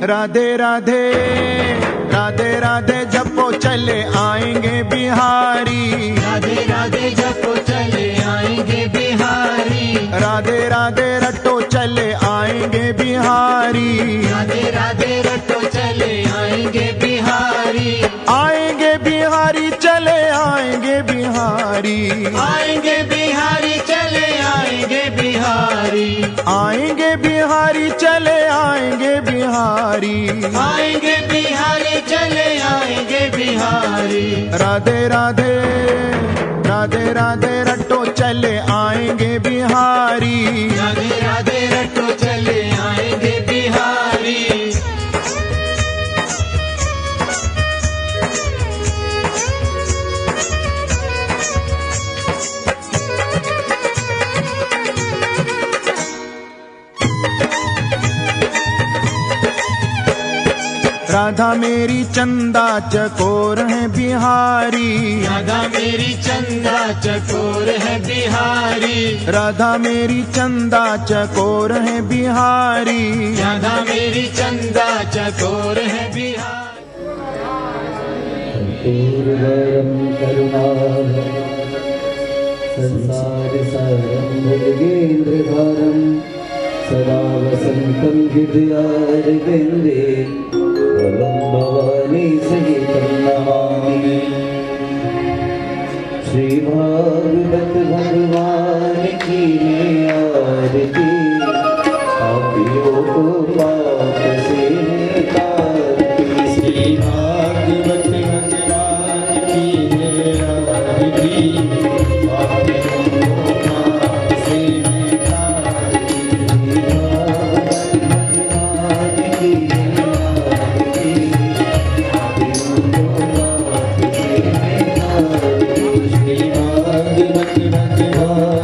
राधे राधे राधे राधे जपो चले आएंगे बिहारी। राधे राधे जपो चले आएंगे बिहारी। राधे राधे रटो चले आएंगे बिहारी। राधे राधे रटो चले आएंगे बिहारी। आएंगे बिहारी चले आएंगे बिहारी। आएंगे बिहारी चले आएंगे बिहारी। आएंगे बिहारी चले आएंगे बिहारी। आएंगे बिहारी चले आएंगे बिहारी। राधे राधे राधे राधे रटो चले आएंगे बिहारी। राधे राधे रटो चले आएंगे बिहारी। राधा मेरी चंदा चकोर है बिहारी। राधा मेरी चंदा चकोर है बिहारी। राधा मेरी चंदा चकोर है बिहारी। राधा मेरी चंदा चकोर है बिहारी। पूर्वरं करुणाभरं संसारसारं भुजगेन्द्रधारं सदा वसन्तं हृदयारविन्दे भवं भवानी सहितं नमामि। श्रीभागवत भगवान की आरती पापियों को पाप से निकालती। श्रीभागवत भगवान की आरती पापियों को पाप से निकालती। भगवान की आरती पापियों को पाप से निकालती। श्रीभागवत भगवान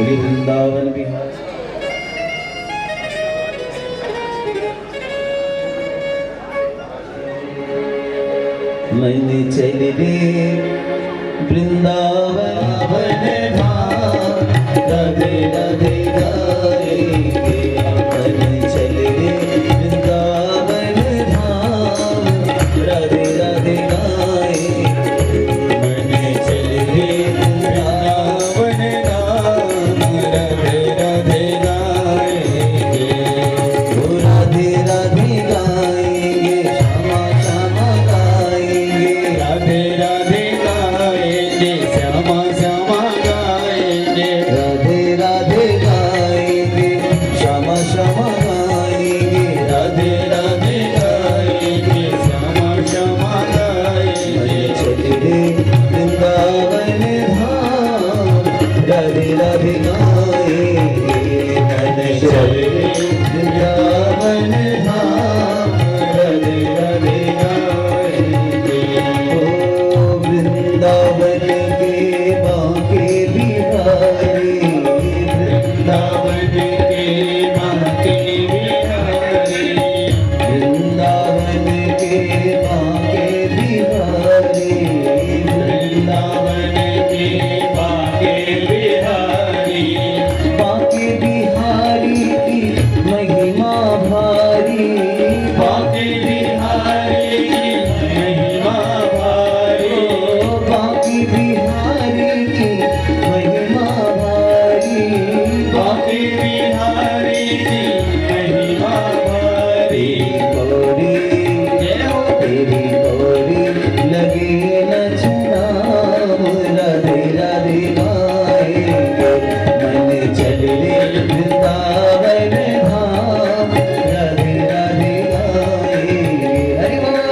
बोलिए वृंदावन बिहार। मन चल रे वृंदावन धाम, राधे राधे गाएंगे। मन चल रे वृंदावन धाम, राधे राधे गाएंगे। मन चल रे वृंदावन धाम, राधे राधे गाएंगे। ओ राधे राधे गाएंगे, श्यामा श्यामा गाएंगे। राधे राधे गाएंगे, श्यामा श्यामा गाएंगे। राधे राधे गाएंगे, श्यामा श्यामा गाएंगे। राधे राधे गाएंगे, श्यामा श्यामा गाएंगे। चल रे वृंदावन धाम, राधे राधे गाएंगे। मन चल रे वृंदावन धाम, राधे राधे गाएंगे। ओ वृंदावन के बांके बिहारी, वृंदावन के बांके बिहारी। वृंदावन के बांके बिहारी, वृंदावन के बांके बिहारी। बांके बिहारी की महिमा भारी, बांके बिहारी की महिमा भारी। बांके बिहारी की महिमा भारी, बांके बिहारी की महिमा भारी। गौरी जय हो तेरी गौरी, लगे नचना राधे राधे गाएंगे। मन चल रे वृंदावन धाम, राधे राधे गाएंगे। हरि बोल।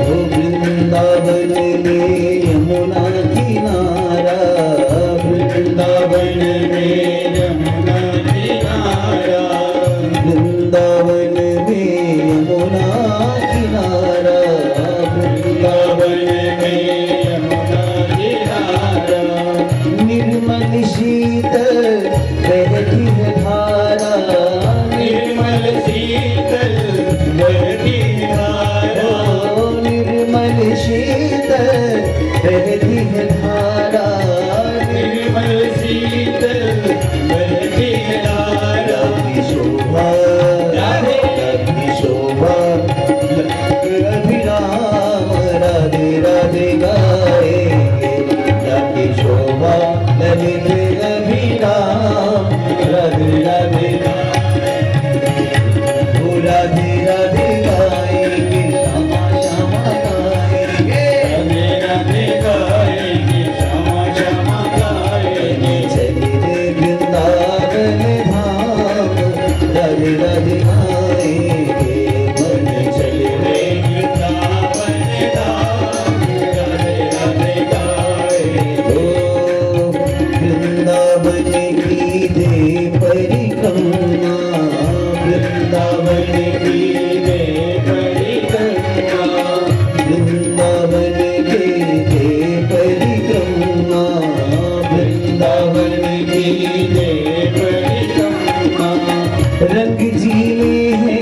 ओ वृंदावन में यमुना किनारा, वृंदावन में यमुना किनारा। वृंदावन में यमुना किनारा, वृंदावन में यमुना किनारा। निर्मल शीतल बहती है धारा, निर्मल शीतल बहती धारा। ओ निर्मल शीतल बहती है धारा, निर्मल शीतल बहती है धारा। की शोभा की शोभा अभिराम, राधे राधे गाएंगे। की शोभा ललित अभिराम, राधे राधे ओ राधे राधे गाएंगे, श्यामा श्यामा गाएंगे। राधे राधे गाएंगे, श्यामा श्यामा गाएंगे। चल रे वृंदावन धाम, राधे राधे गाएंगे। मन चल रे वृंदावन धाम, राधे राधे गाएंगे। ओ वृंदावन की दे परिक्रमा, वृंदावन की दे परिक्रमा। वृंदावन के दे परिक्रमा, वृंदावन की दे परिक्रमा। रंग जी में है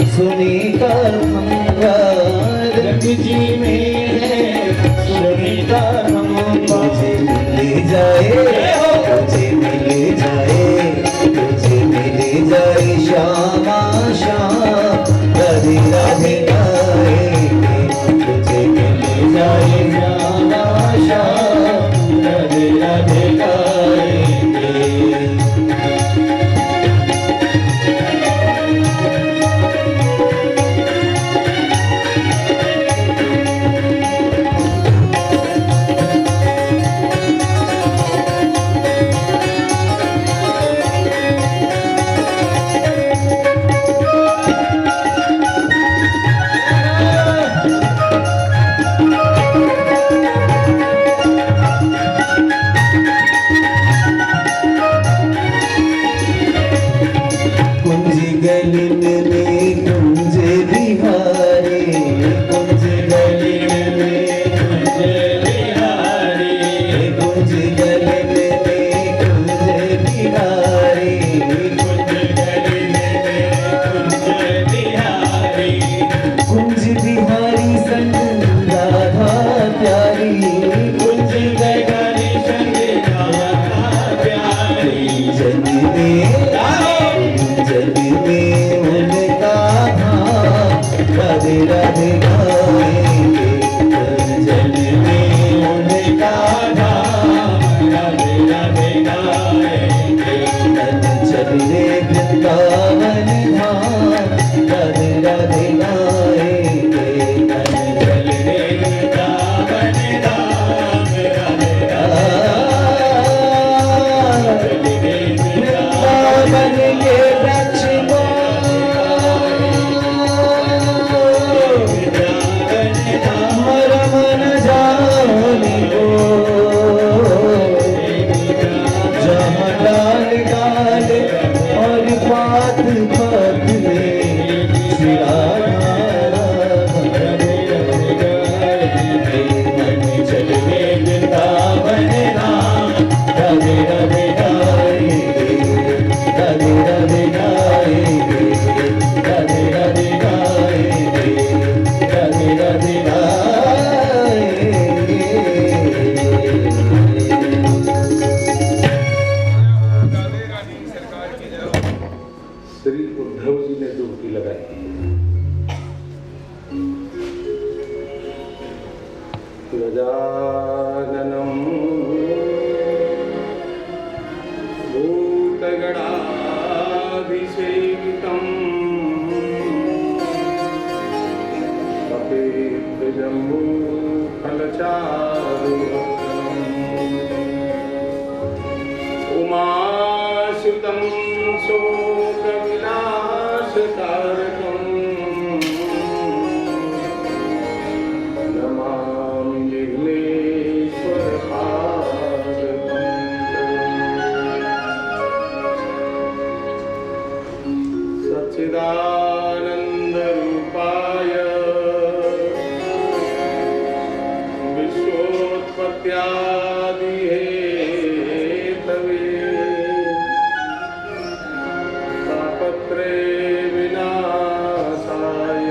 सोने का खंभा, रंग जी में है सोने का खंभा। तुझे मिल जाए, तुझे मिल जाए, तुझे मिल जाए श्यामा श्याम, राधे राधे गाएंगे। तुझे मिल जाए श्यामा श्याम, राधे राधे गाएंगे। गजाननं भूतगणाधिसेवितं कपिध्वजम्बूफलचारुभक्षणम् उमासुतं शोकविनाशकारकम् नमामि विघ्नेश्वरपादपङ्कजम् सच्चिदानन्दरूपाय विश्वोत्पत्त्यादिहेतवे तापत्रे विनाशाय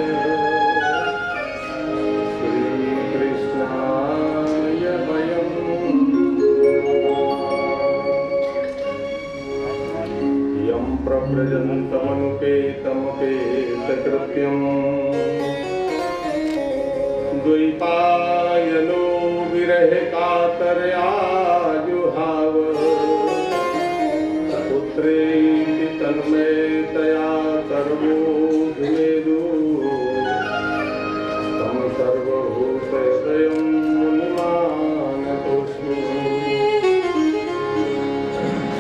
श्रीकृष्णाय वयं यं प्रव्रजन्तमनुपेतमपेतकृत्यम् द्वैपायनो विरह कातरया जुहाव पुत्रेति तन्मयतया सर्वोऽभिनेदु तं सर्वभूतहृदयं मुनिमानतोऽस्मि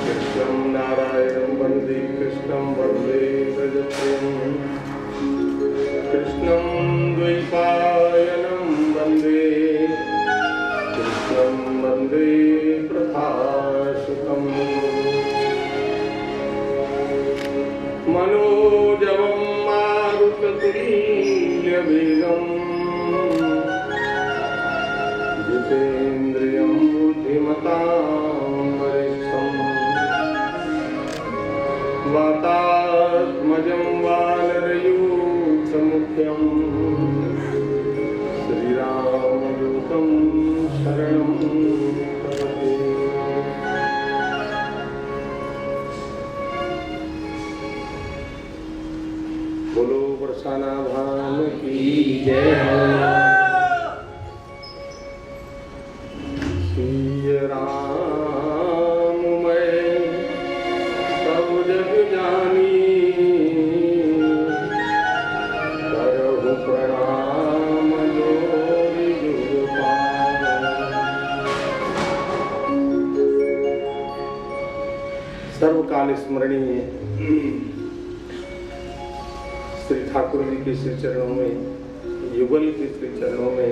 कृष्णं नारायणं वन्दे कृष्णं वन्दे व्रजप्रियम् कृष्णं द्वैपायनं वन्दे कृष्णं वन्दे प्रभासुतम् मनोजवं मारुततुल्यवेगं जितेन्द्रियं बुद्धिमतां वरिष्ठम् वातात्मजं वानरयूथमुख्यं श्रीरामदूतं शरणं प्रपद्ये। बोलो बरसाना भान की जय। श्री राम मैं सब जग जानी करहु प्रणाम जोरि जुग पावै। सर्वकाल स्मरणीय श्री ठाकुर जी के श्री चरणों में, युगल के श्री चरणों में,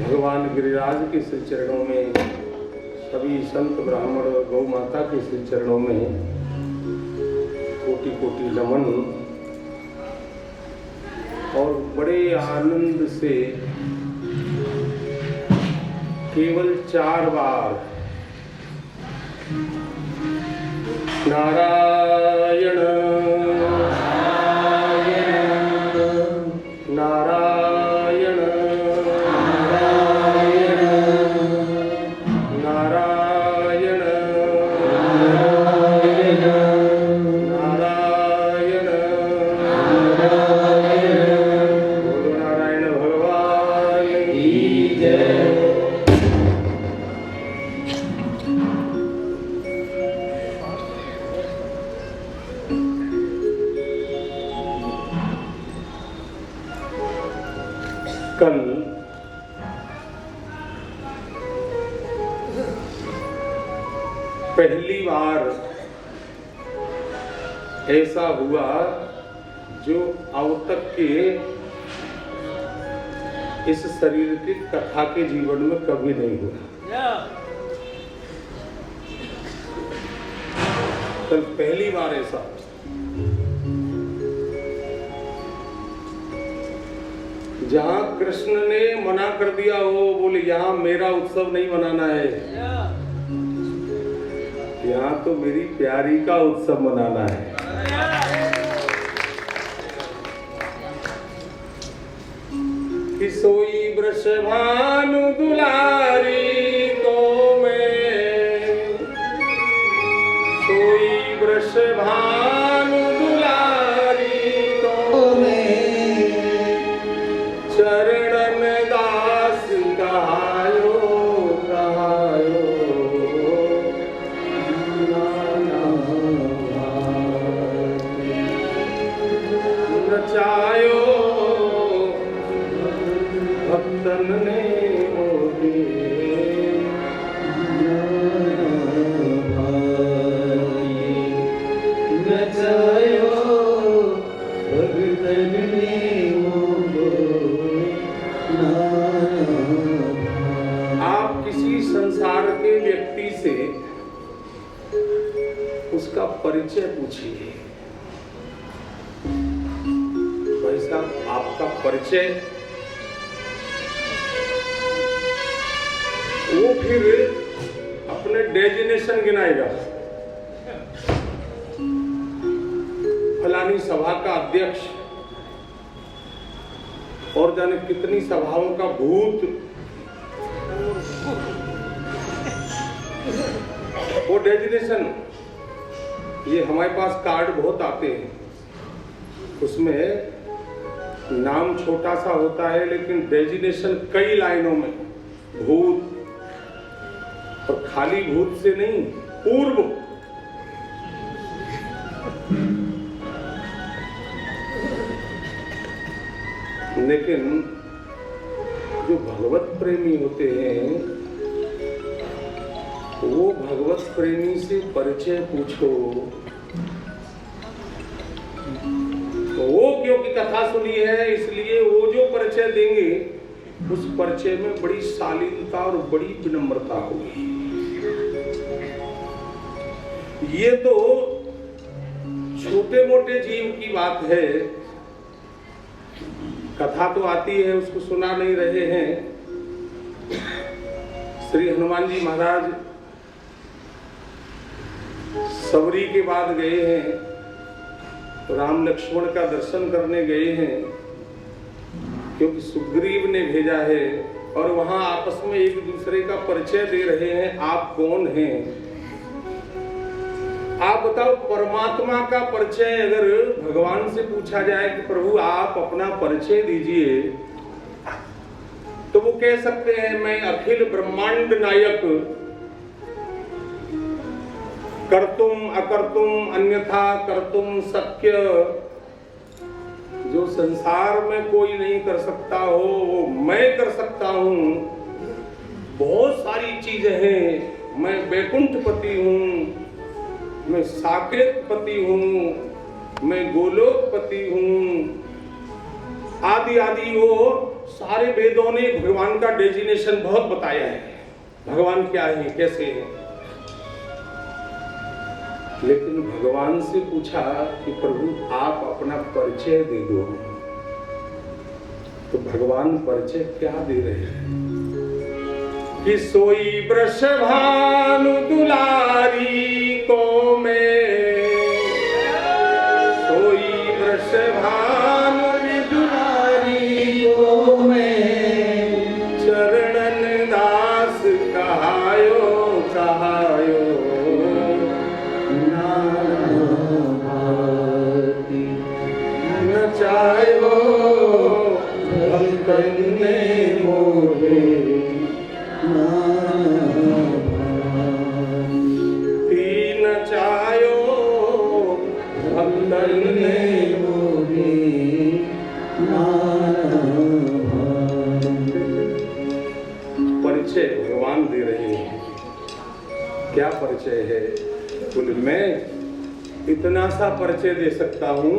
भगवान गिरिराज के श्री चरणों में, सभी संत ब्राह्मण और गौ माता के श्री चरणों में कोटि कोटि नमन। और बड़े आनंद से केवल 4 बार नारायण नारायण नारायण नारायण नारायण बोलो नारायण भगवान की जय। कल पहली बार ऐसा हुआ जो अब तक के इस शरीर की कथा के जीवन में कभी नहीं हुआ। कल पहली बार ऐसा जहां कृष्ण ने मना कर दिया हो, बोले यहाँ मेरा उत्सव नहीं मनाना है, यहाँ तो मेरी प्यारी का उत्सव मनाना है। कि सोई वृषभानु दुलारी तो मैं, सोई वृषभानु दुलारी तो मैं, चरणन तन ने मोहे नचायो भगतन ने आप किसी संसार के व्यक्ति से उसका परिचय पूछिए, भाई साहब आपका परिचय, वो फिर अपने डेजिनेशन गिनाएगा। फलानी सभा का अध्यक्ष और जाने कितनी सभाओं का भूत, वो डेजिनेशन। ये हमारे पास कार्ड बहुत आते हैं, उसमें नाम छोटा सा होता है लेकिन डेजिनेशन कई लाइनों में, भूत। और खाली भूत से नहीं, पूर्व। लेकिन जो भगवत प्रेमी होते हैं वो भगवत प्रेमी से परिचय पूछो। वो क्योंकि कथा सुनी है इसलिए वो जो परिचय देंगे उस परिचय में बड़ी शालीनता और बड़ी विनम्रता होगी। ये तो छोटे मोटे जीव की बात है, कथा तो आती है उसको सुना नहीं रहे हैं। श्री हनुमान जी महाराज सबरी के बाद गए हैं, राम लक्ष्मण का दर्शन करने गए हैं क्योंकि सुग्रीव ने भेजा है, और वहां आपस में एक दूसरे का परिचय दे रहे हैं। आप कौन हैं? आप बताओ, परमात्मा का परिचय अगर भगवान से पूछा जाए कि प्रभु आप अपना परिचय दीजिए, तो वो कह सकते हैं मैं अखिल ब्रह्मांड नायक, कर्तुम अकर्तुम अन्यथा कर्तुम शक्य। जो संसार में कोई नहीं कर सकता हो वो मैं कर सकता हूं। बहुत सारी चीजें हैं, मैं वैकुंठपति हूं, मैं साकेतपति हूं, मैं गोलोकपति हूं, आदि आदि। वो सारे वेदों ने भगवान का डेजिनेशन बहुत बताया है, भगवान क्या है, कैसे है। लेकिन भगवान से पूछा कि प्रभु आप अपना परिचय दे दो, तो भगवान परिचय क्या दे रहे हैं कि सोई वृषभानु दुलारी को मैं, सोई वृषभानु दुलारी को मैं, चरणन दास कहायो कहायो, नचायो भक्तन ने मोहे, नचायो भक्तन ने मोहे। परिचय भगवान दे रहे हैं। क्या परिचय है? बोले मैं इतना सा परिचय दे सकता हूं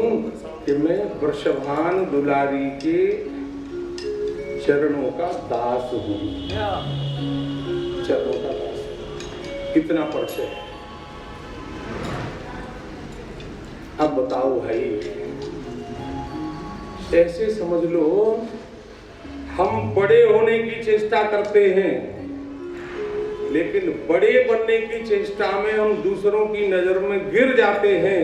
कि मैं वृषभान दुलारी के चरणों का दास हूं, चरणों का दास। कितना परिचय है। अब बताओ भाई, ऐसे समझ लो हम बड़े होने की चेष्टा करते हैं, लेकिन बड़े बनने की चेष्टा में हम दूसरों की नजर में गिर जाते हैं।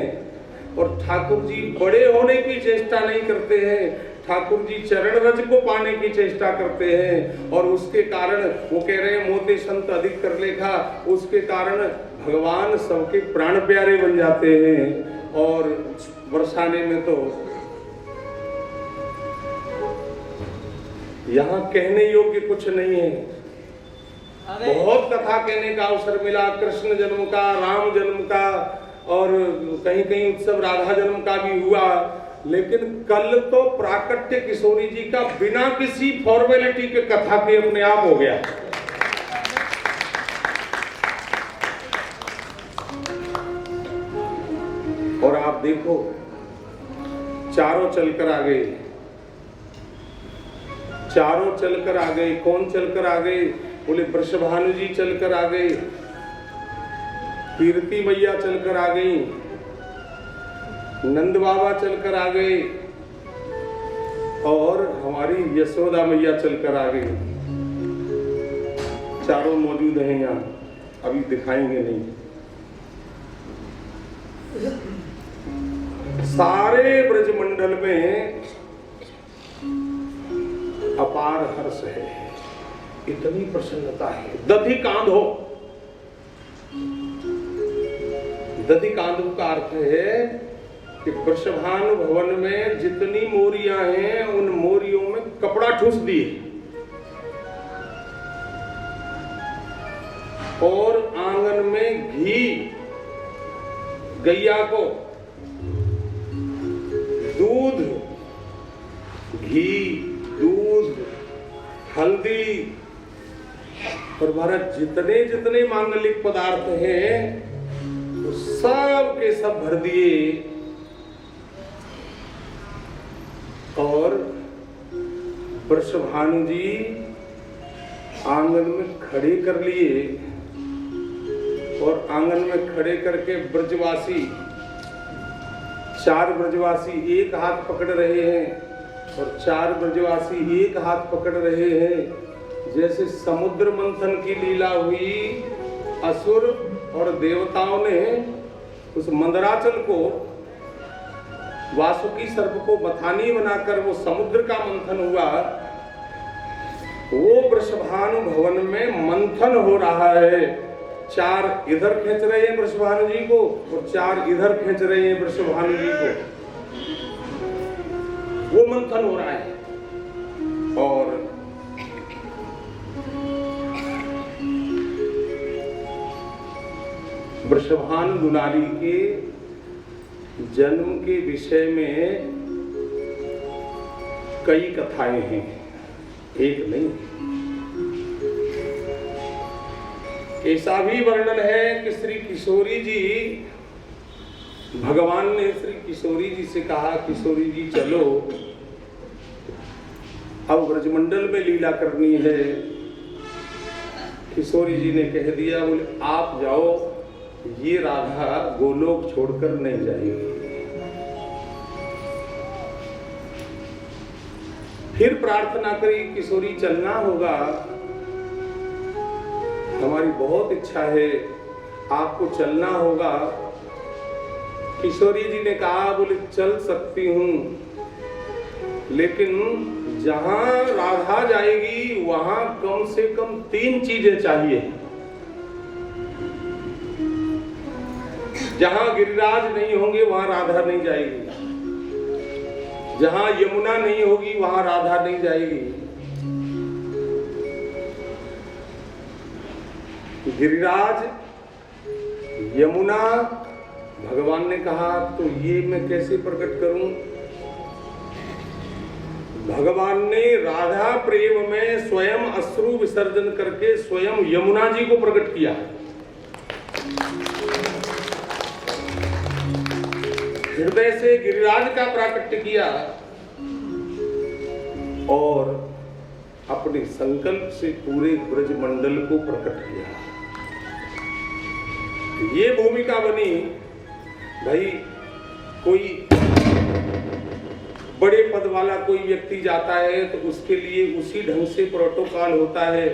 और ठाकुर जी बड़े होने की चेष्टा नहीं करते हैं, ठाकुर जी चरण रज को पाने की चेष्टा करते हैं। और उसके कारण वो कह रहे हैं मोते संत अधिक कर लेखा, उसके कारण भगवान सबके प्राण प्यारे बन जाते हैं। और बरसाने में तो यहाँ कहने योग्य कुछ नहीं है। बहुत कथा कहने का अवसर मिला, कृष्ण जन्म का, राम जन्म का, और कहीं कहीं उत्सव राधा जन्म का भी हुआ। लेकिन कल तो प्राकट्य किशोरी जी का बिना किसी फॉर्मेलिटी के कथा के अपने आप हो गया। और आप देखो चारों चलकर आ गए, चारों चलकर आ गए। कौन चलकर आ गए? बोले वृषभानु जी चलकर आ गए, कीर्ति मैया चलकर आ गई, नंद बाबा चलकर आ गए और हमारी यशोदा मैया चलकर आ गई। चारों मौजूद हैं यहाँ, अभी दिखाएंगे नहीं। सारे ब्रजमंडल में अपार हर्ष है, इतनी प्रसन्नता है। दधिकांधो, दधिकांधो का अर्थ है कि वृषभानु भवन में जितनी मोरियां हैं उन मोरियों में कपड़ा ठूस दिए और आंगन में घी, गैया को दूध, घी, दूध, हल्दी और भारत जितने जितने मांगलिक पदार्थ हैं तो सब के सब भर दिए और वृषभानु जी आंगन में खड़े कर लिए और आंगन में खड़े करके ब्रजवासी, चार ब्रजवासी एक हाथ पकड़ रहे हैं और चार ब्रजवासी एक हाथ पकड़ रहे हैं। जैसे समुद्र मंथन की लीला हुई, असुर और देवताओं ने उस मंदराचल को, वासुकी सर्प को मथानी बनाकर वो समुद्र का मंथन हुआ, वो वृषभानु भवन में मंथन हो रहा है। चार इधर खींच रहे हैं वृषभानु जी को और चार इधर खींच रहे हैं वृषभानु जी को, वो मंथन हो रहा है। और वृषभानु दुलारी के जन्म के विषय में कई कथाएं हैं, एक नहीं। ऐसा भी वर्णन है कि श्री किशोरी जी, भगवान ने श्री किशोरी जी से कहा, किशोरी जी चलो अब ब्रजमंडल में लीला करनी है। किशोरी जी ने कह दिया, बोले आप जाओ, ये राधा गोलोक छोड़कर नहीं जाएगी। फिर प्रार्थना करी, किशोरी चलना होगा, हमारी बहुत इच्छा है, आपको चलना होगा। किशोरी जी ने कहा, बोले चल सकती हूं, लेकिन जहां राधा जाएगी वहां कम से कम 3 चीजें चाहिए। जहां गिरिराज नहीं होंगे वहां राधा नहीं जाएगी, जहां यमुना नहीं होगी वहां राधा नहीं जाएगी। गिरिराज, यमुना, भगवान ने कहा तो ये मैं कैसे प्रकट करूं? भगवान ने राधा प्रेम में स्वयं अश्रु विसर्जन करके स्वयं यमुना जी को प्रकट किया। हृदय से गिरिराज का प्राकट्य किया और अपने संकल्प से पूरे ब्रजमंडल को प्रकट किया। ये भूमिका बनी। भाई कोई बड़े पद वाला कोई व्यक्ति जाता है तो उसके लिए उसी ढंग से प्रोटोकॉल होता है।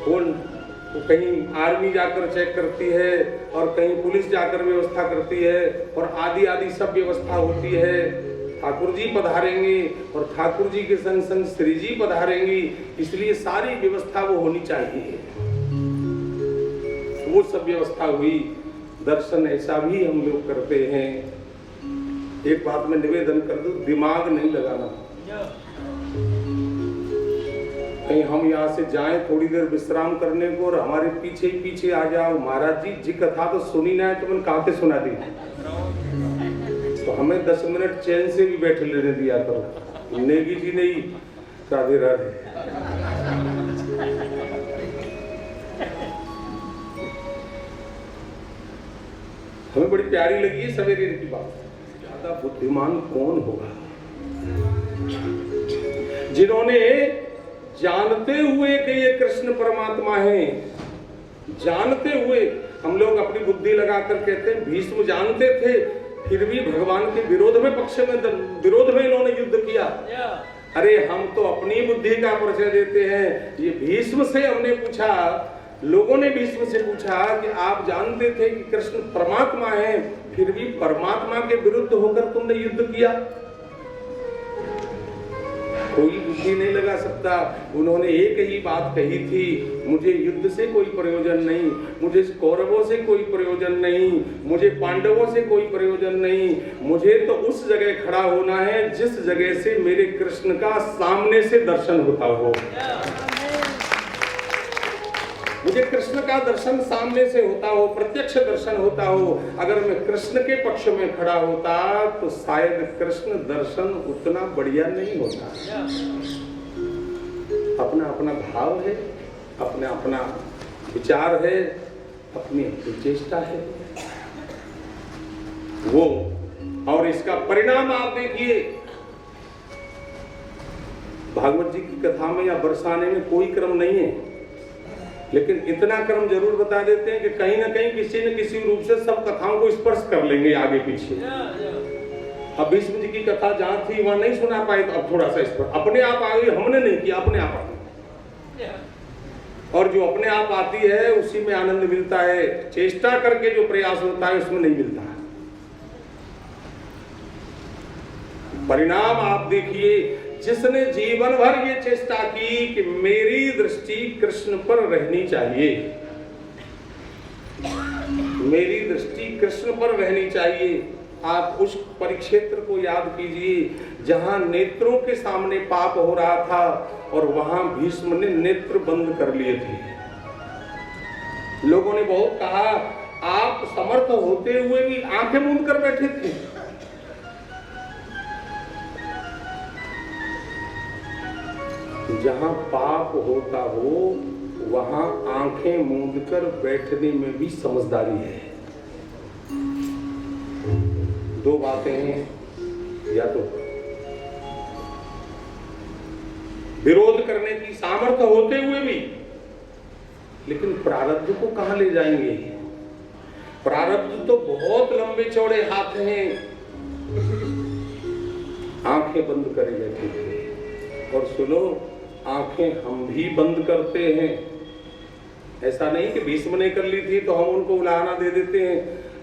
तो कहीं आर्मी जाकर चेक करती है और कहीं पुलिस जाकर व्यवस्था करती है और आदि आदि सब व्यवस्था होती है। ठाकुर जी पधारेंगे और ठाकुर जी के संग संग श्री जी पधारेंगी, इसलिए सारी व्यवस्था वो होनी चाहिए। वो सब व्यवस्था हुई। दर्शन ऐसा भी हम लोग करते हैं। एक बात में निवेदन कर दूं, दिमाग नहीं लगाना। कहीं हम यहाँ से जाएं थोड़ी देर विश्राम करने को और हमारे पीछे ही पीछे आ जाओ, महाराज जी जी कथा तो सुनी ना है, तुमने कहाँ से सुना दी? तो हमें 10 मिनट चैन से भी बैठ लेने दिया करो। नेगी जी नहीं, राधे राधे। हमें बड़ी प्यारी लगी है सवेरे की बात। ज्यादा बुद्धिमान कौन होगा जिन्होंने जानते हुए कि ये कृष्ण परमात्मा है, जानते हुए, हम लोग अपनी बुद्धि लगाकर कहते हैं भीष्म जानते थे फिर भी भगवान के विरोध में विरोध में इन्होंने युद्ध किया। अरे हम तो अपनी बुद्धि का परिचय देते हैं। ये भीष्म से हमने पूछा, लोगों ने भीष्म से पूछा कि आप जानते थे कि कृष्ण परमात्मा है, फिर भी परमात्मा के विरुद्ध होकर तुमने युद्ध किया। कोई बुद्धि नहीं लगा सकता। उन्होंने एक ही बात कही थी, मुझे युद्ध से कोई प्रयोजन नहीं, मुझे कौरवों से कोई प्रयोजन नहीं, मुझे पांडवों से कोई प्रयोजन नहीं, मुझे तो उस जगह खड़ा होना है जिस जगह से मेरे कृष्ण का सामने से दर्शन होता हो। मुझे कृष्ण का दर्शन सामने से होता हो, प्रत्यक्ष दर्शन होता हो। अगर मैं कृष्ण के पक्ष में खड़ा होता तो शायद कृष्ण दर्शन उतना बढ़िया नहीं होता। अपना अपना भाव है, अपना अपना विचार है, अपनी अपनी चेष्टा है वो। और इसका परिणाम आप देखिए, भागवत जी की कथा में या बरसाने में कोई क्रम नहीं है, लेकिन इतना क्रम जरूर बता देते हैं कि कहीं ना कहीं किसी न किसी रूप से सब कथाओं को स्पर्श कर लेंगे आगे पीछे। अब भीष्म जी की कथा जहां थी वहां नहीं सुना पाए, तो अब थोड़ा सा स्पर्श अपने आप आ गई। हमने नहीं किया, अपने आप आ गई। और जो अपने आप आती है उसी में आनंद मिलता है। चेष्टा करके जो प्रयास होता है उसमें नहीं मिलता। परिणाम आप देखिए, जिसने जीवन भर ये चेष्टा की कि मेरी दृष्टि कृष्ण पर रहनी चाहिए, मेरी दृष्टि कृष्ण पर रहनी चाहिए। आप उस परिक्षेत्र को याद कीजिए जहां नेत्रों के सामने पाप हो रहा था और वहां भीष्म ने नेत्र बंद कर लिए थे। लोगों ने बहुत कहा आप समर्थ होते हुए भी आंखें मूंद कर बैठे थे। जहां पाप होता हो वहां आंखें मूंद कर बैठने में भी समझदारी है। दो बातें हैं, या तो विरोध करने की सामर्थ्य होते हुए भी, लेकिन प्रारब्ध को कहां ले जाएंगे? प्रारब्ध तो बहुत लंबे चौड़े हाथ हैं। आंखें बंद करे बैठे थे। और सुनो, आंखें हम भी बंद करते हैं। ऐसा नहीं कि भीष्म ने कर ली थी तो हम उनको उलाहना दे देते हैं।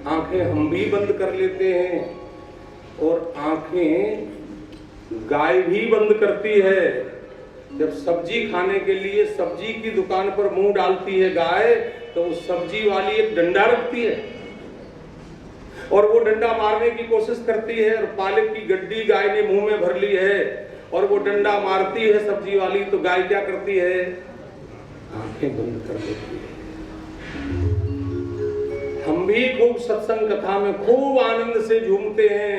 आंखें हम भी बंद कर लेते हैं। और आंखें गाय भी बंद करती है। जब सब्जी खाने के लिए सब्जी की दुकान पर मुंह डालती है गाय, तो उस सब्जी वाली एक डंडा रखती है और वो डंडा मारने की कोशिश करती है, और पालक की गड्डी गाय ने मुंह में भर ली है और वो डंडा मारती है सब्जी वाली, तो गाय क्या करती है? आंखें बंद कर देती है। हम भी खूब सत्संग कथा में खूब आनंद से झूमते हैं,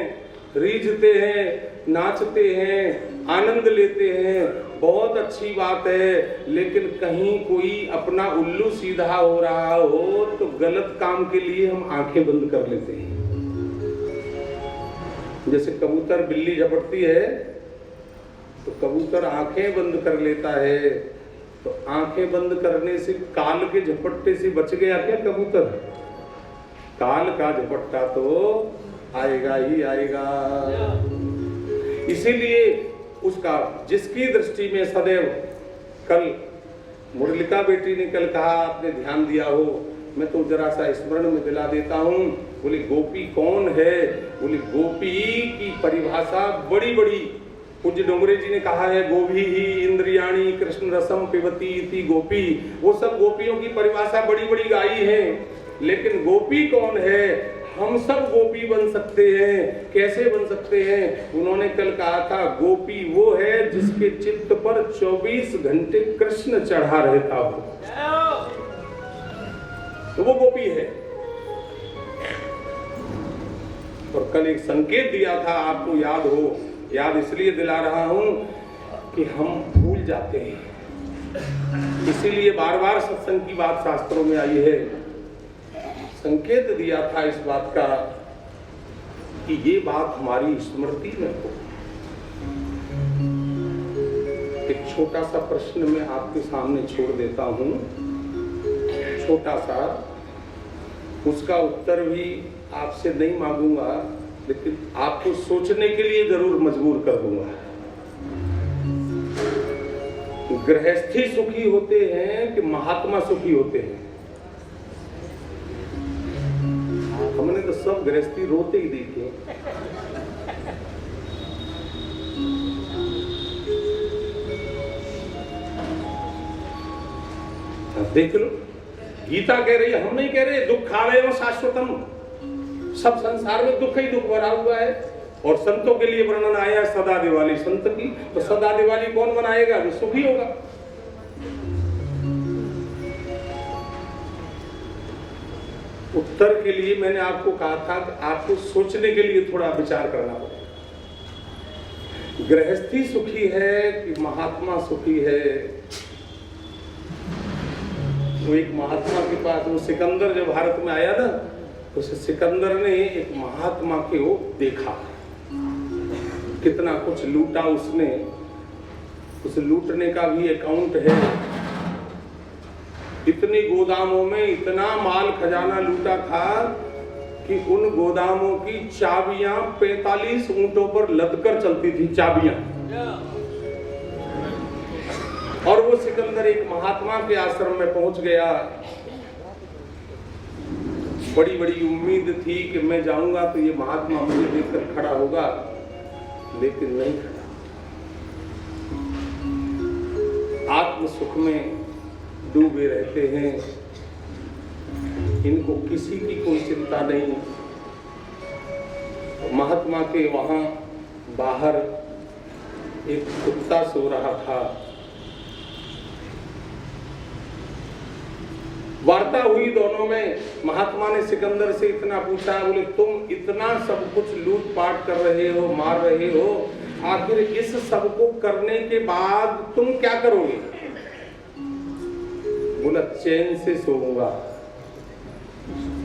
रीझते हैं, नाचते हैं, आनंद लेते हैं, बहुत अच्छी बात है। लेकिन कहीं कोई अपना उल्लू सीधा हो रहा हो तो गलत काम के लिए हम आंखें बंद कर लेते हैं। जैसे कबूतर बिल्ली झपटती है तो कबूतर आंखें बंद कर लेता है, तो आंखें बंद करने से काल के झपट्टे से बच गया क्या कबूतर? काल का झपट्टा तो आएगा ही आएगा। इसीलिए उसका जिसकी दृष्टि में सदैव, कल मुरलिका बेटी ने कल कहा, आपने ध्यान दिया हो, मैं तो जरा सा स्मरण में दिला देता हूँ। बोली गोपी कौन है? बोली गोपी की परिभाषा बड़ी बड़ी पूज्य डोंगरे जी ने कहा है, गोभी ही इंद्रियाणी कृष्ण रसम पिबती इति गोपी। वो सब गोपियों की परिभाषा बड़ी बड़ी गाई है, लेकिन गोपी कौन है? हम सब गोपी बन सकते हैं। कैसे बन सकते हैं? उन्होंने कल कहा था, गोपी वो है जिसके चित्त पर 24 घंटे कृष्ण चढ़ा रहता हो, तो वो गोपी है। और कल एक संकेत दिया था, आपको याद हो, याद इसलिए दिला रहा हूं कि हम भूल जाते हैं, इसीलिए बार बार सत्संग की बात शास्त्रों में आई है। संकेत दिया था इस बात का कि ये बात हमारी स्मृति में हो। एक छोटा सा प्रश्न मैं आपके सामने छोड़ देता हूं, छोटा सा, उसका उत्तर भी आपसे नहीं मांगूंगा, लेकिन आपको सोचने के लिए जरूर मजबूर कर दूंगा। गृहस्थी सुखी होते हैं कि महात्मा सुखी होते हैं? हमने तो सब गृहस्थी रोते ही देखे। देख लो, गीता कह रही है, हम नहीं कह रहे, दुख आलयम शाश्वतम, सब संसार में दुख ही दुख भरा हुआ है। और संतों के लिए वर्णन आया सदा दिवाली संत की, तो सदा दिवाली कौन मनाएगा? जो सुखी होगा। उत्तर के लिए मैंने आपको कहा था कि आपको सोचने के लिए थोड़ा विचार करना पड़ेगा। गृहस्थी सुखी है कि महात्मा सुखी है? वो एक महात्मा के पास, वो सिकंदर जब भारत में आया ना, तो सिकंदर ने एक महात्मा के वो देखा, कितना कुछ लूटा उसने, उस लूटने का भी अकाउंट है। इतनी गोदामों में इतना माल खजाना लूटा था कि उन गोदामों की चाबियां 45 ऊंटों पर लदकर चलती थी, चाबियां। और वो सिकंदर एक महात्मा के आश्रम में पहुंच गया। बड़ी बड़ी उम्मीद थी कि मैं जाऊंगा तो ये महात्मा मुझे देखकर खड़ा होगा, लेकिन नहीं खड़ा। आत्म सुख में डूबे रहते हैं, इनको किसी की कोई चिंता नहीं। महात्मा के वहां बाहर एक कुत्ता सो रहा था। वार्ता हुई दोनों में। महात्मा ने सिकंदर से इतना पूछा, बोले तुम इतना सब कुछ लूट पाट कर रहे हो, मार रहे हो, आखिर इस सब को करने के बाद तुम क्या करोगे? बोला चैन से सोऊंगा।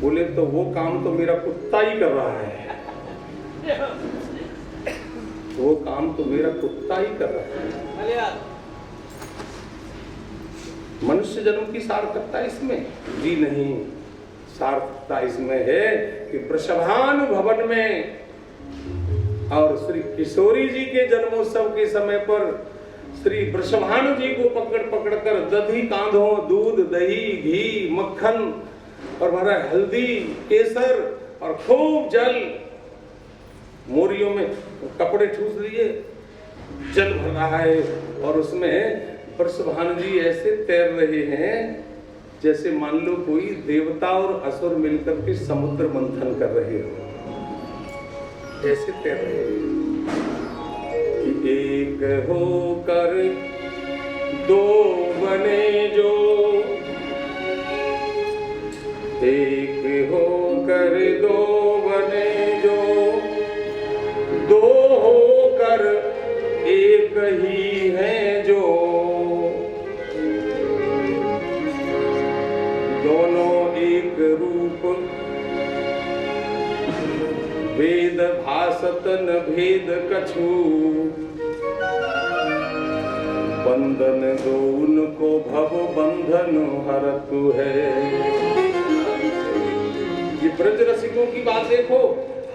बोले तो वो काम तो मेरा कुत्ता ही कर रहा है, वो काम तो मेरा कुत्ता ही कर रहा है। मनुष्य जन्म की सार्थकता इसमें? जी नहीं, सार्थकता इसमें है कि वृषभानु भवन में और श्री किशोरी जी के जन्मोत्सव के समय पर श्री वृषभानु जी को पकड़ पकड़ कर दधी कांधों, दूध, दही, घी, मक्खन और हमारा हल्दी, केसर और खूब जल, मोरियों में कपड़े ठूस लिए, जल भर रहा है और उसमें वृषभानु जी ऐसे तैर रहे हैं जैसे मान लो कोई देवता और असुर मिलकर के समुद्र मंथन कर रहे हो, ऐसे तैर रहे हैं। एक होकर दो बने जो, एक होकर दो बने जो, दो होकर एक ही है जो, दोनों एक रूप वेद भासत न भेद कछु, बंधन दो उनको भव बंधन हरतु है। ये ब्रज रसिकों की बात देखो।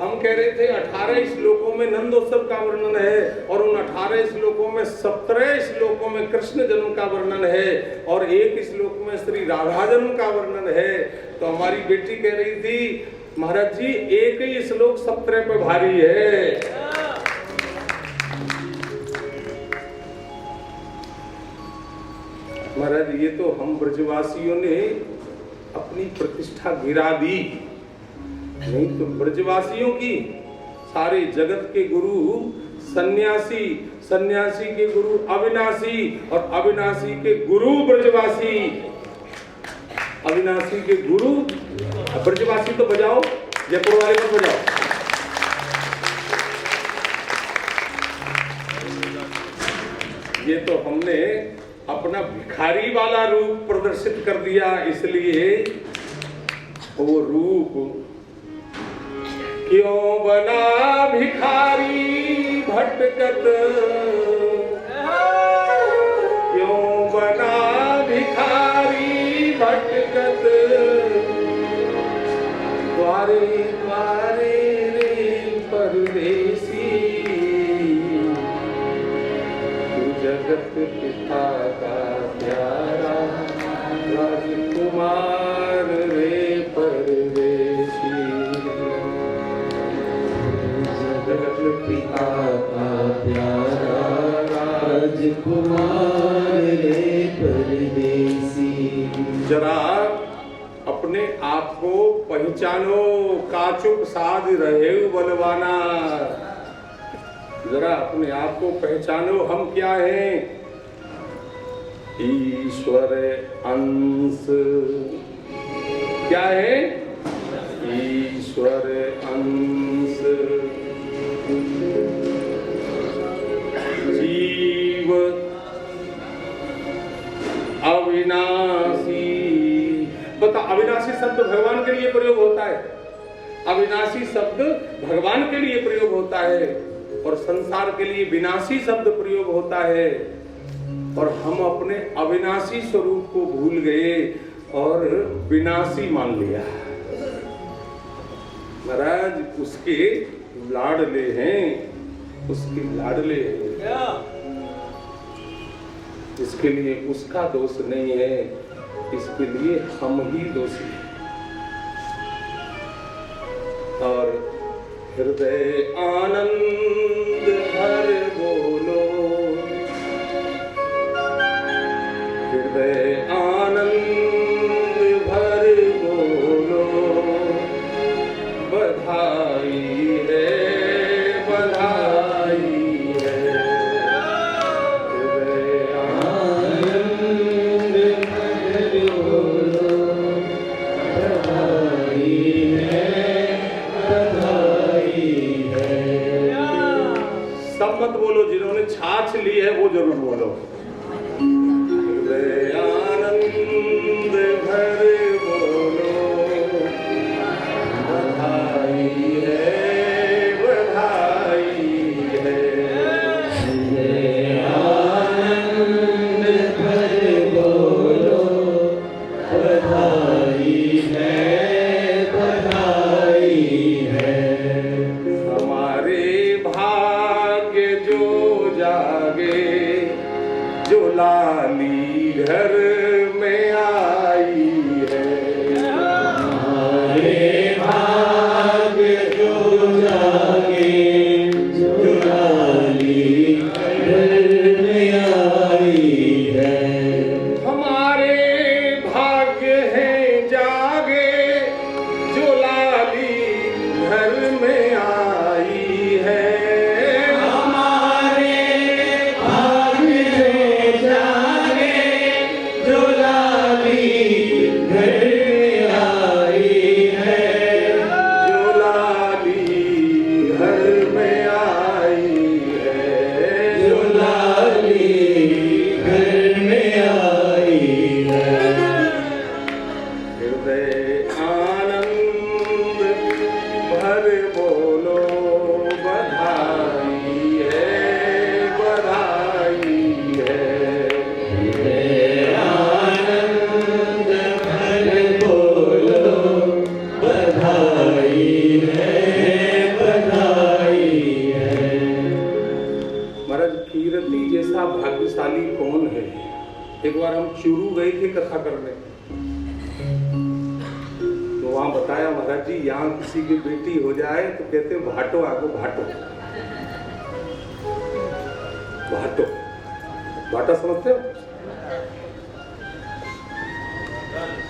हम कह रहे थे 18 श्लोकों में नंदोत्सव का वर्णन है और उन 18 श्लोकों में 17 श्लोकों में कृष्ण जन्म का वर्णन है और एक श्लोक में श्री राधा जन्म का वर्णन है। तो हमारी बेटी कह रही थी, महाराज जी एक ही श्लोक 17 पे भारी है। महाराज ये तो हम ब्रजवासियों ने अपनी प्रतिष्ठा गिरा दी, नहीं तो ब्रजवासियों की, सारे जगत के गुरु सन्यासी, सन्यासी के गुरु अविनाशी और अविनाशी के गुरु ब्रजवासी, अविनाशी के गुरु ब्रजवासी। तो बजाओ, जयपुर वाले को बजाओ। ये तो हमने अपना भिखारी वाला रूप प्रदर्शित कर दिया, इसलिए वो रूप क्यों बना भिखारी भटकत, क्यों बना भिखारी भटकत, द्वारे द्वारे रे परदेसी, तू जगत पिता का प्यारा राजकुमार रे परदेसी, जगत पिता का प्यारा राजकुमार रे परदेसी। जरा अपने आप को पहचानो, काचुक साध रहे बलवाना, जरा अपने आप को पहचानो, हम क्या हैं? ईश्वर अंश, क्या है? ईश्वर अंश, जीव अविनाशी। बता, अविनाशी शब्द भगवान के लिए प्रयोग होता है, अविनाशी शब्द भगवान के लिए प्रयोग होता है, और संसार के लिए विनाशी शब्द प्रयोग होता है। और हम अपने अविनाशी स्वरूप को भूल गए और विनाशी मान लिया। महाराज उसके लाडले हैं, उसके लाडले हैं, इसके लिए उसका दोष नहीं है, इसके लिए हम ही दोषी हैं। और हृदय आनंद भर बोलो, हृदय आनंद भर बोलो, बधाई है, बधाई है, हृदय आनंद भर बोलो, बधाई है, बधाई है। सब मत बोलो, जिन्होंने छाछ ली है वो जरूर बोलो। आनंद भर बोलो, बधाई है, बधाई है, आनंद भर बोलो, बधाई है, बधाई है। हमारे भाग्य जो जागे, जो लाली घर में आई है, हमारे भाग्य जो जागे, जो लाली घर में आई है। हमारे भाग्य हैं जागे, जो लाली घर में आई है, भाग्यशाली कौन है? एक बार हम चूरू गए थे कथा करने, तो वहां बताया महाराज जी यहाँ किसी की बेटी हो जाए तो कहते भाटो आगो, भाटो भाटो, भाटा समझते हो?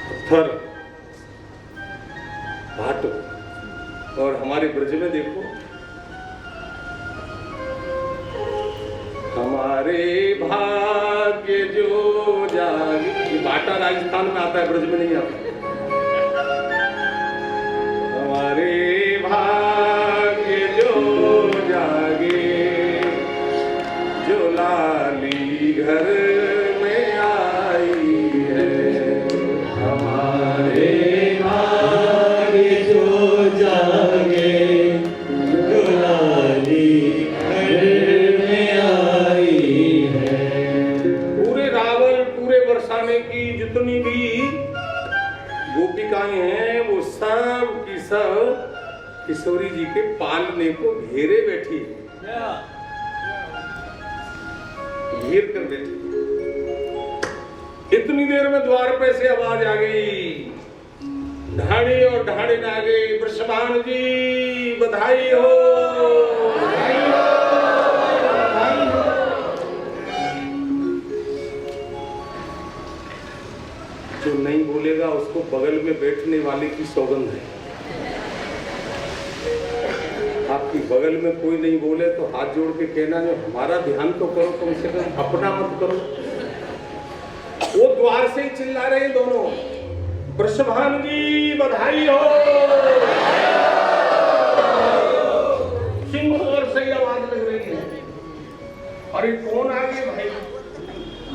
पत्थर, भाटो। और हमारे ब्रज में देखो, हमारे भाग्य जो जागे, ये बाटा राजस्थान में आता है, ब्रज में नहीं आता। हमारे भाग्य जो जागे, जो लाली घर में आई है, हमारे भाग जो जागे दुलारी घर में आई है। पूरे रावल पूरे बरसाने की जितनी भी गोपिकाएं हैं वो सब की सब किशोरी जी के पालने को घेरे बैठी है, घेर कर बैठी। इतनी देर में द्वार पे से आवाज आ गई, ढाड़ी और ढाड़ी नागे वृषभान जी बधाई हो, बधाई हो, बधाई हो। जो नहीं बोलेगा उसको बगल में बैठने वाले की सौगंध है। आपकी बगल में कोई नहीं बोले तो हाथ जोड़ के कहना जो हमारा ध्यान तो करो, कम से कम अपना मत करो। वो द्वार से ही चिल्ला रहे दोनों, वृषभान जी बधाई हो, सिंह और सही आवाज लग रही है। अरे कौन आ गए भाई,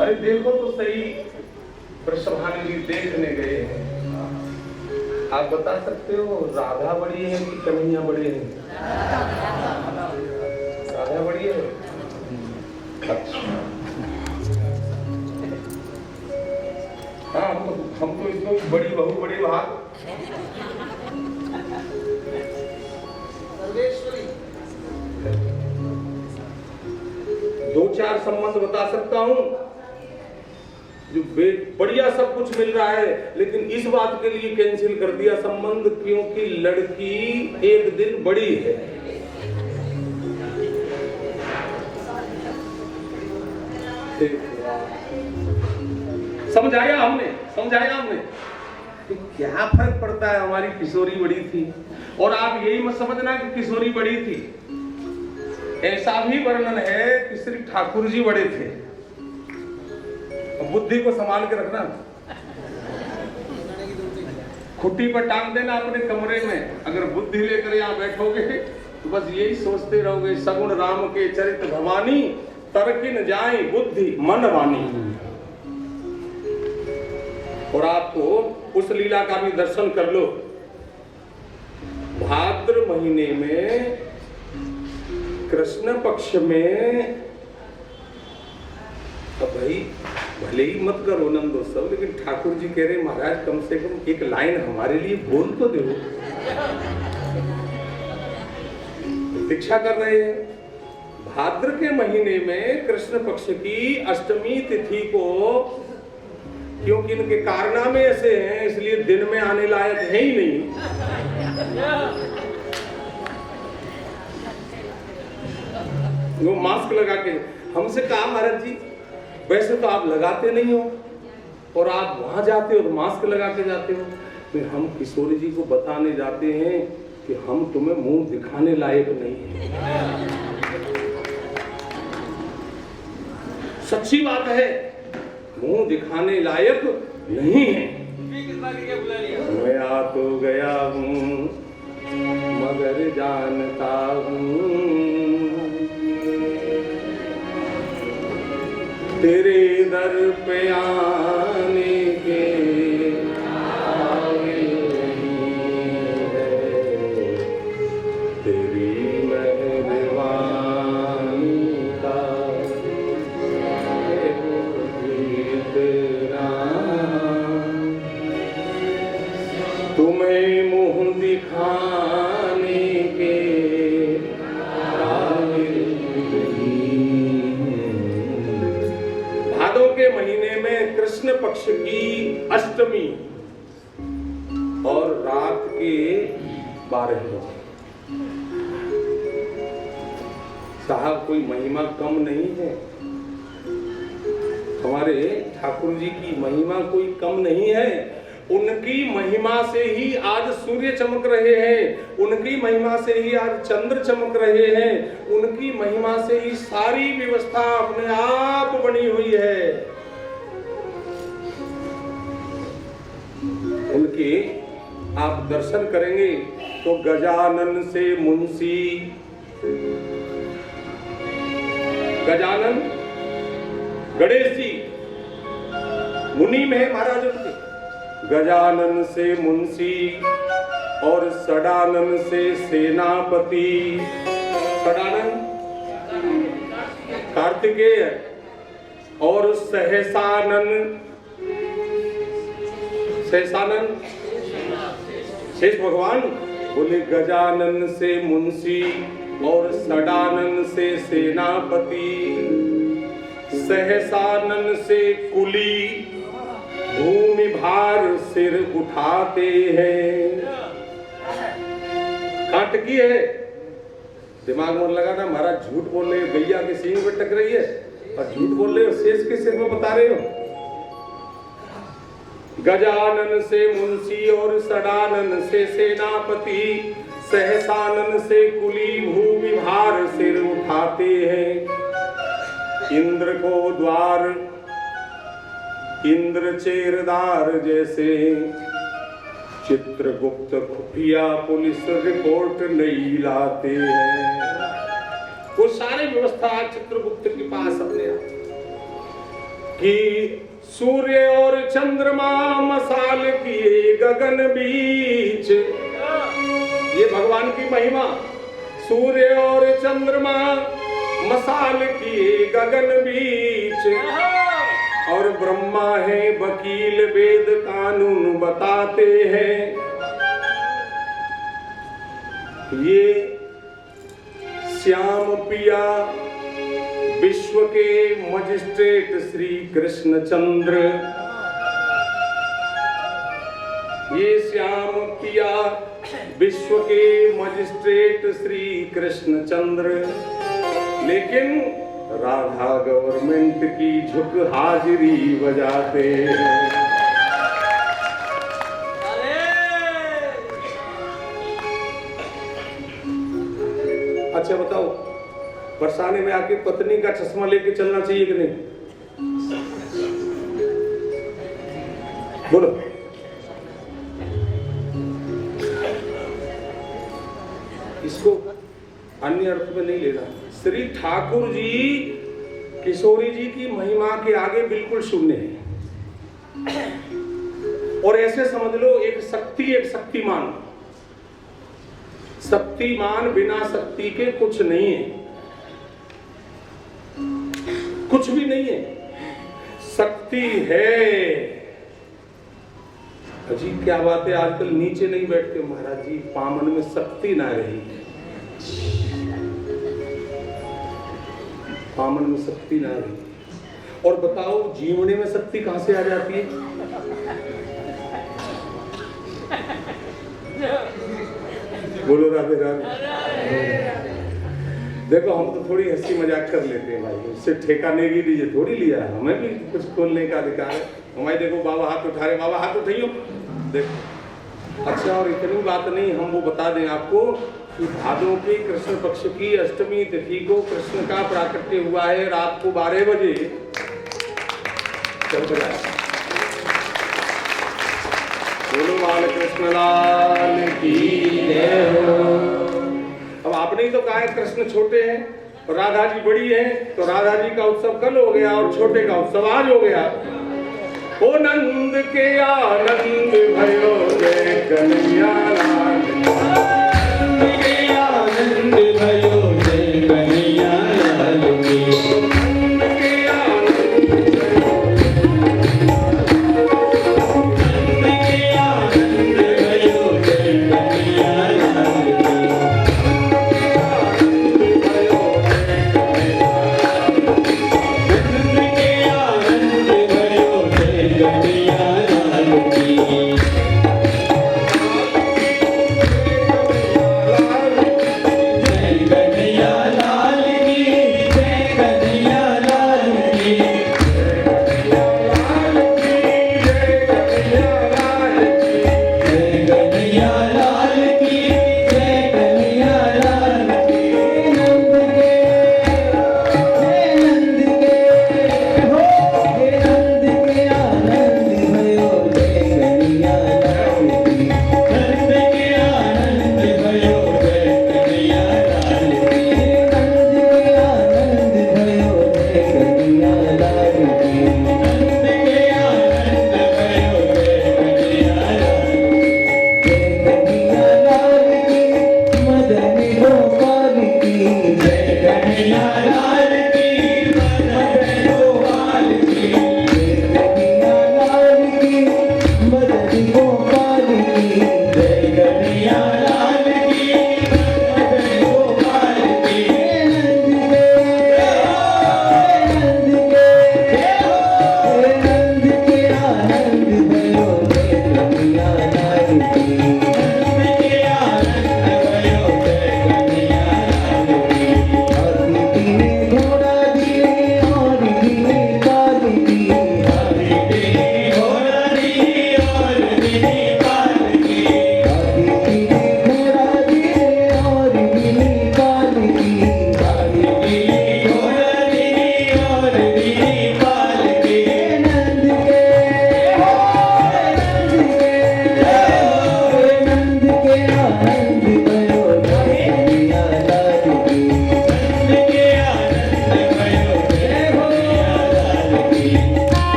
अरे देखो तो सही, वृषभान जी देखने गए हैं। आप बता सकते हो राधा बड़ी है कि कन्हैया बड़ी है? राधा बड़ी है। अच्छा हाँ, हम तो इसमें बड़ी बहू बड़ी भाग। दो चार संबंध बता सकता हूं जो बढ़िया सब कुछ मिल रहा है, लेकिन इस बात के लिए कैंसिल कर दिया संबंध क्योंकि लड़की एक दिन बड़ी है। समझाया हमने कि क्या फर्क पड़ता है, हमारी किशोरी बड़ी थी। और आप यही मत समझना कि किशोरी बड़ी थी, ऐसा भी वर्णन है कि श्री ठाकुर जी बड़े थे। बुद्धि को संभाल के रखना, खुट्टी पर टांग देना अपने कमरे में। अगर बुद्धि लेकर यहाँ बैठोगे तो बस यही सोचते रहोगे, सगुण राम के चरित भवानी, तरकिन जाए बुद्धि मन वानी। और आपको उस लीला का भी दर्शन कर लो। भाद्र महीने में कृष्ण पक्ष में, अब भाई भले ही मत करो नंदोत्सव, लेकिन ठाकुर जी कह रहे महाराज कम से कम एक लाइन हमारे लिए बोल तो दो। दीक्षा कर रहे हैं। भाद्र के महीने में कृष्ण पक्ष की अष्टमी तिथि को, क्योंकि इनके कारनामे ऐसे हैं इसलिए दिन में आने लायक है ही नहीं। वो मास्क लगा के हमसे कहा महाराज जी वैसे तो आप लगाते नहीं हो और आप वहां जाते हो तो मास्क लगा के जाते हो। फिर हम किशोरी जी को बताने जाते हैं कि हम तुम्हें मुंह दिखाने लायक नहीं है। सच्ची बात है, मुंह दिखाने लायक नहीं है। मैं आ तो गया हूँ मगर जानता हूँ तेरे दर पे आने के काबिल नहीं है, तेरी मेहरबानी का तेरा तुम्हें मुंह दिखाने के काबिल भादों के महीने में कृष्ण पक्ष की अष्टमी और रात के 12 बजे। साहब कोई महिमा कम नहीं है, हमारे ठाकुर जी की महिमा कोई कम नहीं है। उनकी महिमा से ही आज सूर्य चमक रहे हैं, उनकी महिमा से ही आज चंद्र चमक रहे हैं, उनकी महिमा से ही सारी व्यवस्था अपने आप बनी हुई है। उनके आप दर्शन करेंगे तो गजानन से मुंशी, गजानन गणेश जी मुनि में महाराज उनके, गजानन से मुंशी और सडानन से सेनापति। सडानन कार्तिकेय और सहसानन शेष भगवान। बोले गजानन से मुंशी और सडानन से सेनापति, सहसानन से कुली भूमि भार सिर उठाते हैं। काटकी है, दिमाग में लगा ना महाराज झूठ बोल रहे हो, गैया के सींग में टक रही है और झूठ बोल रहे हो, शेष के सिर में बता रहे हो। गजानन से मुंशी और सडानन से सेनापति, सहसानन से कुली भूमि भार सिर उठाते हैं। इंद्र को द्वार इंद्र चेरदार जैसे, चित्रगुप्त खुफिया पुलिस रिपोर्ट नहीं लाते हैं। वो सारी व्यवस्था चित्रगुप्त के पास अपने कि सूर्य और चंद्रमा मसाल किए गगन बीच। ये भगवान की महिमा, सूर्य और चंद्रमा मसाल किए गगन बीच, और ब्रह्मा है वकील वेद कानून बताते हैं। ये श्याम पिया विश्व के मजिस्ट्रेट श्री कृष्ण चंद्र, ये श्याम पिया विश्व के मजिस्ट्रेट श्री कृष्ण चंद्र। लेकिन राधा गवर्नमेंट की झुक हाजिरी बजाते हैं। अच्छा बताओ, बरसाने में आके पत्नी का चश्मा लेके चलना चाहिए कि नहीं? बोलो। इसको अन्य अर्थ में नहीं ले रहा। श्री ठाकुर जी किशोरी जी की महिमा के आगे बिल्कुल शून्य है। और ऐसे समझ लो, एक शक्ति एक शक्तिमान, शक्तिमान बिना शक्ति के कुछ नहीं है, कुछ भी नहीं है। शक्ति है। अजीब क्या बात है, आजकल नीचे नहीं बैठते महाराज जी, पामन में शक्ति ना रही, पामन में शक्ति ना रही। और बताओ जीवने में शक्ति कहां से आ जाती है? बोलो राधे राधे। देखो हम तो थोड़ी हंसी मजाक कर लेते हैं भाई, उससे ठेकाने की लीजिए थोड़ी लिया, हमें भी कुछ खोलने का अधिकार है। हमारे देखो बाबा हाथ उठा रहे, बाबा हाथ उठाइयो देखो। अच्छा, और इतनी बात नहीं, हम वो बता दें आपको कि भादों के कृष्ण पक्ष की अष्टमी तिथि को कृष्ण का प्राकट्य हुआ है रात को 12 बजे। चल बजाए बोलो बाल कृष्ण लाल की जय हो। अब आपने ही तो कहा है कृष्ण छोटे हैं और राधा जी बड़ी है, तो राधा जी का उत्सव कल हो गया और छोटे का उत्सव आज हो गया। ओ नंद के आनंद भयो जय कन्हैया लाल, नंद के आनंद भयो जय कन्हैया लाल की।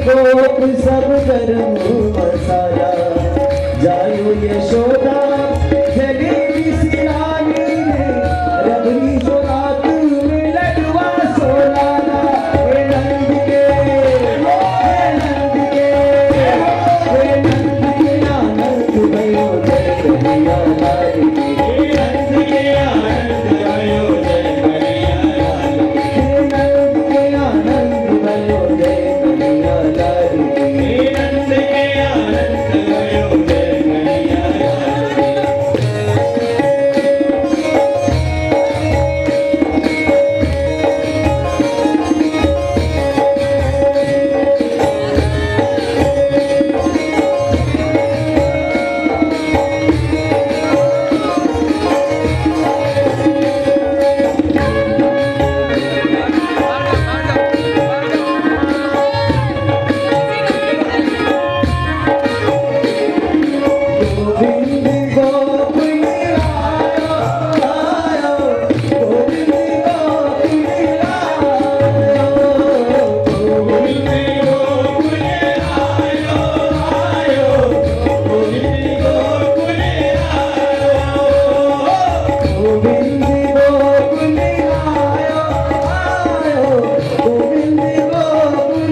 गोप सब धर्म मसाया, जायो यशोदा जगी सिरानी ने, रबरी जो रात में लडवा सोलाना, हे नंद के, हे नंद के, हे नंद के आनंद भयो जय कन्हैया लाल की, हे नंद के आनंद भयो जय कन्हैया लाल की, हे नंद के आनंद भयो जय कन्हैया लाल की, हे नंद के आनंद भयो जय कन्हैया लाल की। गोविंद गोकुल आयो, आयो, गोविंद गोकुल आयो, गोविंद गोकुल आयो, आयो, गोविंद गोकुल आयो, गोविंद गोकुल आयो, आयो, गोविंद गोकुल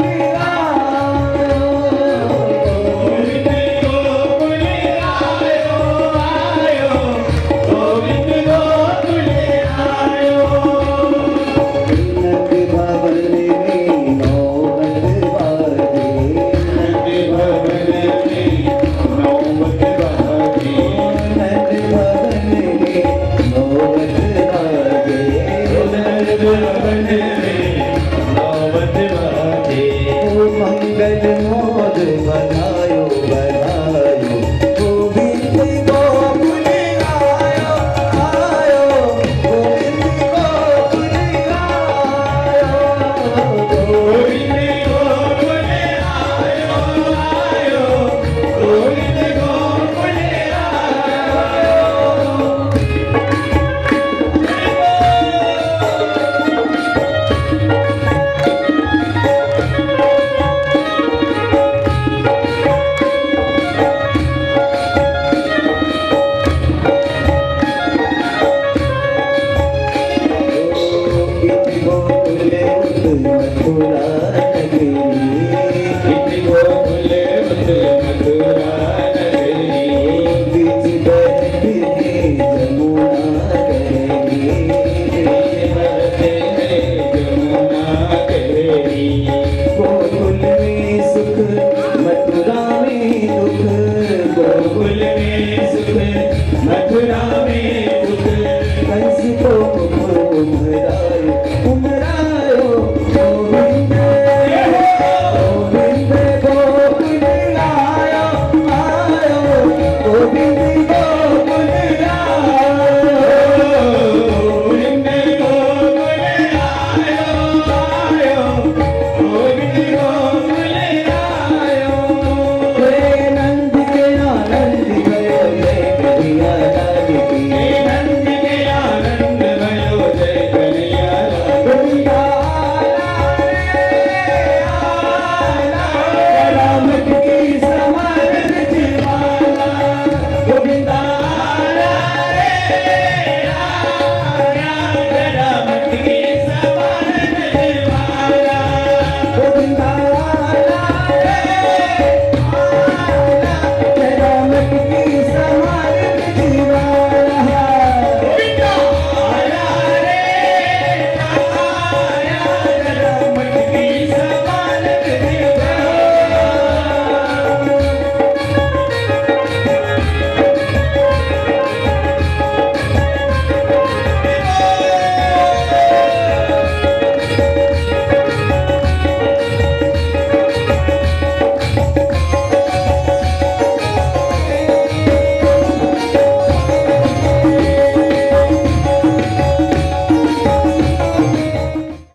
नंद भवन में नौबत बाजे, नंद भवन में नौबत बाजे, नंद भवन में नौबत बाजे, नंद भवन में नौबत बाजे, ओ मंगल मोद बना